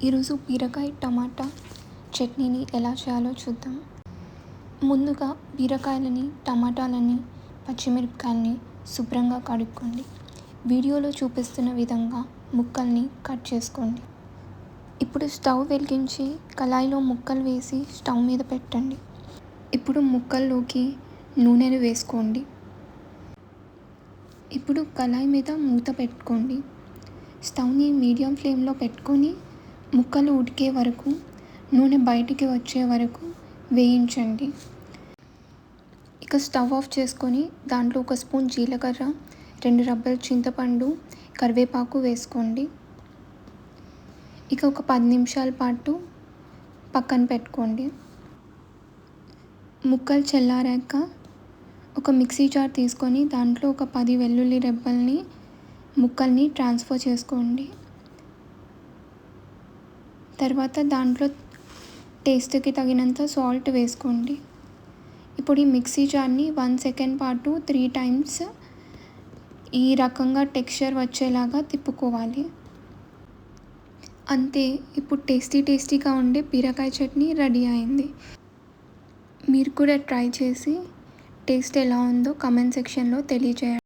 ఈరోజు బీరకాయ టమాటా చట్నీని ఎలా చేయాలో చూద్దాం. ముందుగా బీరకాయలని, టమాటాలని, పచ్చిమిరపకాయలని శుభ్రంగా కడుక్కోండి. వీడియోలో చూపిస్తున్న విధంగా ముక్కల్ని కట్ చేసుకోండి. ఇప్పుడు స్టవ్ వెలిగించి కళాయిలో ముక్కలు వేసి స్టవ్ మీద పెట్టండి. ఇప్పుడు ముక్కల్లోకి నూనెను వేసుకోండి. ఇప్పుడు కళాయి మీద మూత పెట్టుకోండి. స్టవ్ని మీడియం ఫ్లేమ్లో పెట్టుకొని ముక్కలు ఉడికే వరకు, నూనె బయటికి వచ్చే వరకు వేయించండి. ఇక స్టవ్ ఆఫ్ చేసుకొని దాంట్లో 1 స్పూన్ జీలకర్ర, 2 రబ్బలు చింతపండు, కరివేపాకు వేసుకోండి. ఇక ఒక 10 నిమిషాల పాటు పక్కన పెట్టుకోండి. ముక్కలు చల్లారాక ఒక మిక్సీ జార్ తీసుకొని దాంట్లో ఒక 10 వెల్లుల్లి రెబ్బల్ని ముక్కల్ని ట్రాన్స్ఫర్ చేసుకోండి. తర్వాత దాంట్లో టేస్ట్కి తగినంత సాల్ట్ వేసుకోండి. ఇప్పుడు ఈ మిక్సీ జార్ని 1 సెకండ్ పాటు 3 టైమ్స్ ఈ రకంగా టెక్స్చర్ వచ్చేలాగా తిప్పుకోవాలి. అంతే, ఇప్పుడు టేస్టీగా ఉండే బీరకాయ చట్నీ రెడీ అయింది. మీరు కూడా ట్రై చేసి టేస్ట్ ఎలా ఉందో కామెంట్ సెక్షన్లో తెలియజేయండి.